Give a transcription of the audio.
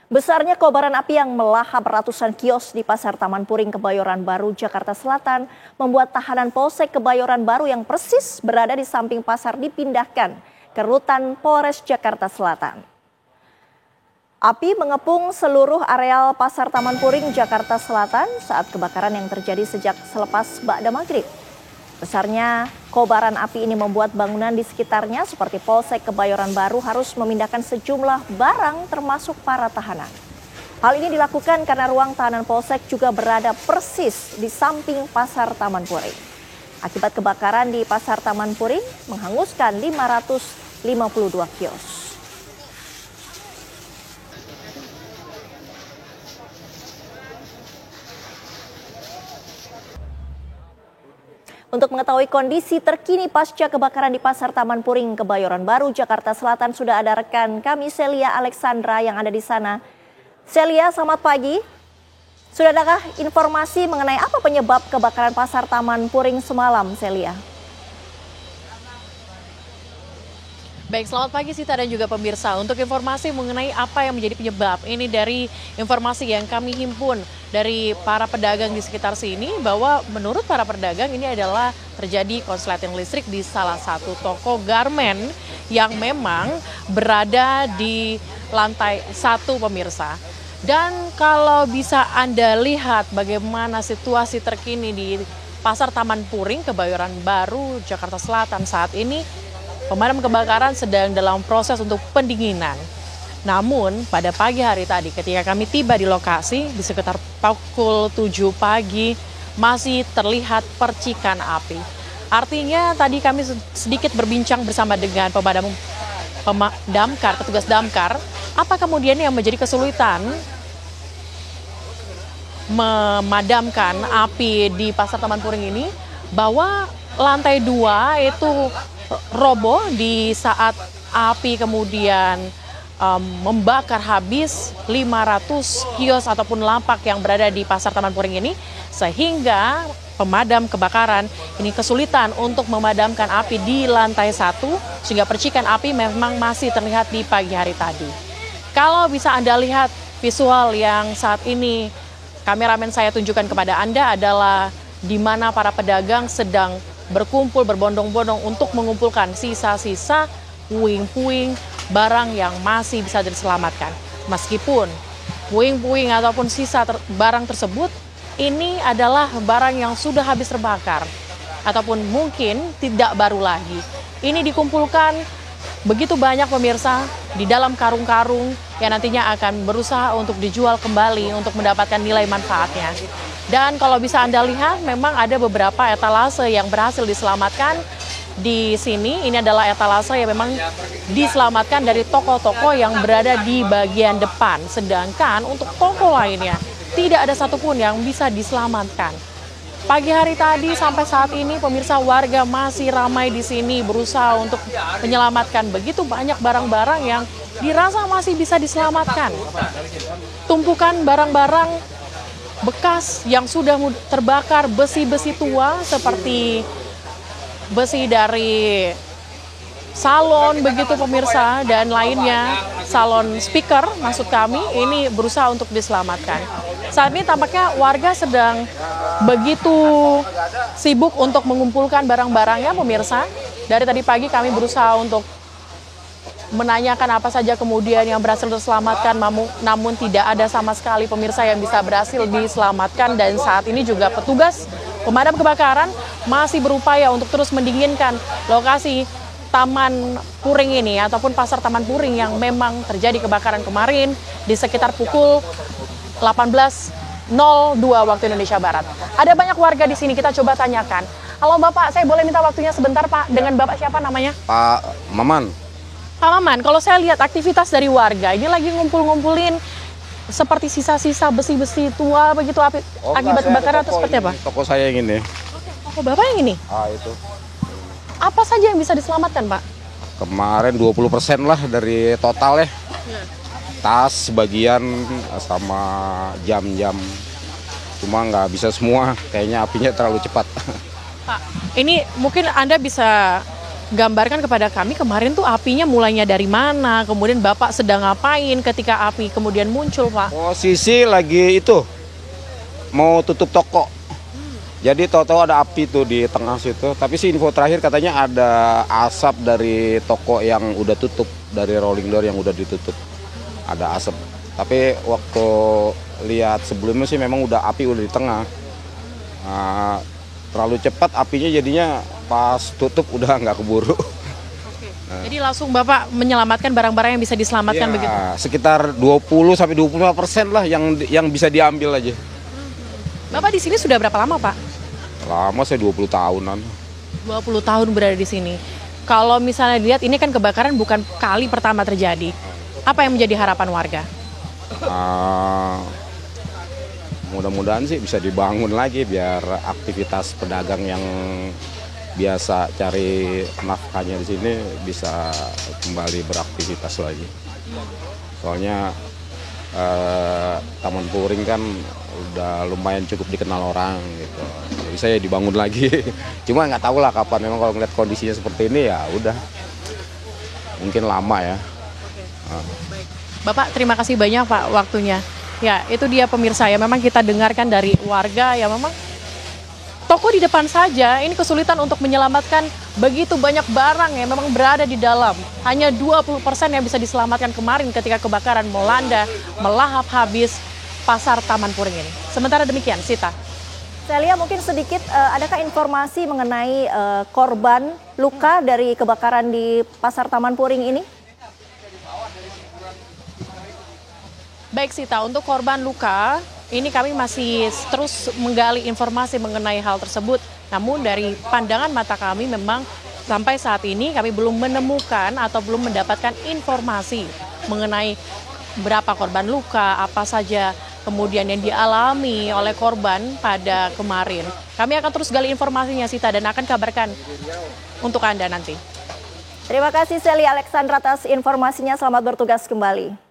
Besarnya kobaran api yang melahap ratusan kios di Pasar Taman Puring, Kebayoran Baru, Jakarta Selatan membuat tahanan Polsek Kebayoran Baru yang persis berada di samping pasar dipindahkan ke rutan Polres Jakarta Selatan. Api mengepung seluruh areal Pasar Taman Puring, Jakarta Selatan saat kebakaran yang terjadi sejak selepas ba'da maghrib. Besarnya kobaran api ini membuat bangunan di sekitarnya seperti Polsek Kebayoran Baru harus memindahkan sejumlah barang termasuk para tahanan. Hal ini dilakukan karena ruang tahanan Polsek juga berada persis di samping Pasar Taman Puring. Akibat kebakaran di Pasar Taman Puring menghanguskan 552 kios. Untuk mengetahui kondisi terkini pasca kebakaran di Pasar Taman Puring, Kebayoran Baru, Jakarta Selatan, sudah ada rekan kami Celia Alexandra yang ada di sana. Celia, selamat pagi. Sudah adakah informasi mengenai apa penyebab kebakaran Pasar Taman Puring semalam, Celia? Baik, selamat pagi Sita dan juga pemirsa. Untuk informasi mengenai apa yang menjadi penyebab, ini dari informasi yang kami himpun dari para pedagang di sekitar sini, bahwa menurut para pedagang ini adalah terjadi konsleting listrik di salah satu toko garmen yang memang berada di lantai 1, pemirsa. Dan kalau bisa Anda lihat bagaimana situasi terkini di Pasar Taman Puring, Kebayoran Baru, Jakarta Selatan saat ini, pemadam kebakaran sedang dalam proses untuk pendinginan. Namun pada pagi hari tadi ketika kami tiba di lokasi di sekitar pukul 7 pagi masih terlihat percikan api. Artinya tadi kami sedikit berbincang bersama dengan petugas damkar, apa kemudian yang menjadi kesulitan memadamkan api di Pasar Taman Puring ini, bahwa lantai 2 itu roboh di saat api kemudian membakar habis 500 kios ataupun lapak yang berada di Pasar Taman Puring ini, sehingga pemadam kebakaran ini kesulitan untuk memadamkan api di lantai 1, sehingga percikan api memang masih terlihat di pagi hari tadi. Kalau bisa Anda lihat visual yang saat ini kameramen saya tunjukkan kepada Anda adalah di mana para pedagang sedang berkumpul berbondong-bondong untuk mengumpulkan sisa-sisa puing-puing barang yang masih bisa diselamatkan. Meskipun puing-puing ataupun sisa barang tersebut ini adalah barang yang sudah habis terbakar ataupun mungkin tidak baru lagi. Ini dikumpulkan begitu banyak, pemirsa, di dalam karung-karung yang nantinya akan berusaha untuk dijual kembali untuk mendapatkan nilai manfaatnya. Dan kalau bisa Anda lihat, memang ada beberapa etalase yang berhasil diselamatkan di sini. Ini adalah etalase yang memang diselamatkan dari toko-toko yang berada di bagian depan. Sedangkan untuk toko lainnya, tidak ada satupun yang bisa diselamatkan. Pagi hari tadi sampai saat ini, pemirsa, warga masih ramai di sini berusaha untuk menyelamatkan begitu banyak barang-barang yang dirasa masih bisa diselamatkan. Tumpukan barang-barang bekas yang sudah terbakar, besi-besi tua seperti besi dari salon begitu, pemirsa, dan lainnya, salon speaker maksud kami, ini berusaha untuk diselamatkan. Saat ini tampaknya warga sedang begitu sibuk untuk mengumpulkan barang-barangnya, pemirsa. Dari tadi pagi kami berusaha untuk menanyakan apa saja kemudian yang berhasil diselamatkan, namun tidak ada sama sekali, pemirsa, yang bisa berhasil diselamatkan. Dan saat ini juga petugas pemadam kebakaran masih berupaya untuk terus mendinginkan lokasi Taman Puring ini ataupun Pasar Taman Puring yang memang terjadi kebakaran kemarin di sekitar pukul 18.02 waktu Indonesia Barat. Ada banyak warga di sini, kita coba tanyakan. Halo Bapak, saya boleh minta waktunya sebentar Pak? Dengan Bapak siapa namanya? Pak Maman. Pak Maman, kalau saya lihat aktivitas dari warga, ini lagi ngumpul-ngumpulin seperti sisa-sisa besi-besi tua begitu akibat kebakaran atau seperti apa? Toko saya yang ini. Toko Bapak yang ini? Itu. Apa saja yang bisa diselamatkan, Pak? Kemarin 20% lah dari total ya. Tas sebagian sama jam-jam. Cuma nggak bisa semua, kayaknya apinya terlalu cepat. Pak, ini mungkin Anda bisa gambarkan kepada kami kemarin tuh apinya mulainya dari mana, kemudian Bapak sedang ngapain ketika api kemudian muncul, Pak? Posisi lagi itu mau tutup toko. Jadi tahu-tahu ada api tuh di tengah situ. Tapi sih info terakhir katanya ada asap dari toko yang udah tutup, dari rolling door yang udah ditutup. Ada asap. Tapi waktu lihat sebelumnya sih memang api udah di tengah. Terlalu cepat apinya jadinya pas tutup udah nggak keburu. Jadi langsung Bapak menyelamatkan barang-barang yang bisa diselamatkan Ya, begitu? sekitar 20-25% lah yang bisa diambil aja. Bapak di sini sudah berapa lama, Pak? Lama, saya 20 tahunan. 20 tahun berada di sini. Kalau misalnya dilihat ini kan kebakaran bukan kali pertama terjadi. Apa yang menjadi harapan warga? Mudah-mudahan sih bisa dibangun lagi biar aktivitas pedagang yang biasa cari nafkahnya di sini bisa kembali beraktivitas lagi. Soalnya Taman Puring kan udah lumayan cukup dikenal orang gitu. Jadi saya dibangun lagi. Cuma nggak tahu lah kapan. Memang kalau ngeliat kondisinya seperti ini ya udah mungkin lama ya. Bapak terima kasih banyak Pak waktunya. Ya itu dia pemirsa ya, memang kita dengarkan dari warga ya, memang toko di depan saja ini kesulitan untuk menyelamatkan begitu banyak barang yang memang berada di dalam. Hanya 20% yang bisa diselamatkan kemarin ketika kebakaran melanda, melahap habis pasar Taman Puring ini. Sementara demikian, Sita. Celia, mungkin sedikit adakah informasi mengenai korban luka dari kebakaran di pasar Taman Puring ini? Baik Sita, untuk korban luka, ini kami masih terus menggali informasi mengenai hal tersebut. Namun dari pandangan mata kami memang sampai saat ini kami belum menemukan atau belum mendapatkan informasi mengenai berapa korban luka, apa saja kemudian yang dialami oleh korban pada kemarin. Kami akan terus gali informasinya Sita dan akan kabarkan untuk Anda nanti. Terima kasih Celia Alexandra atas informasinya, selamat bertugas kembali.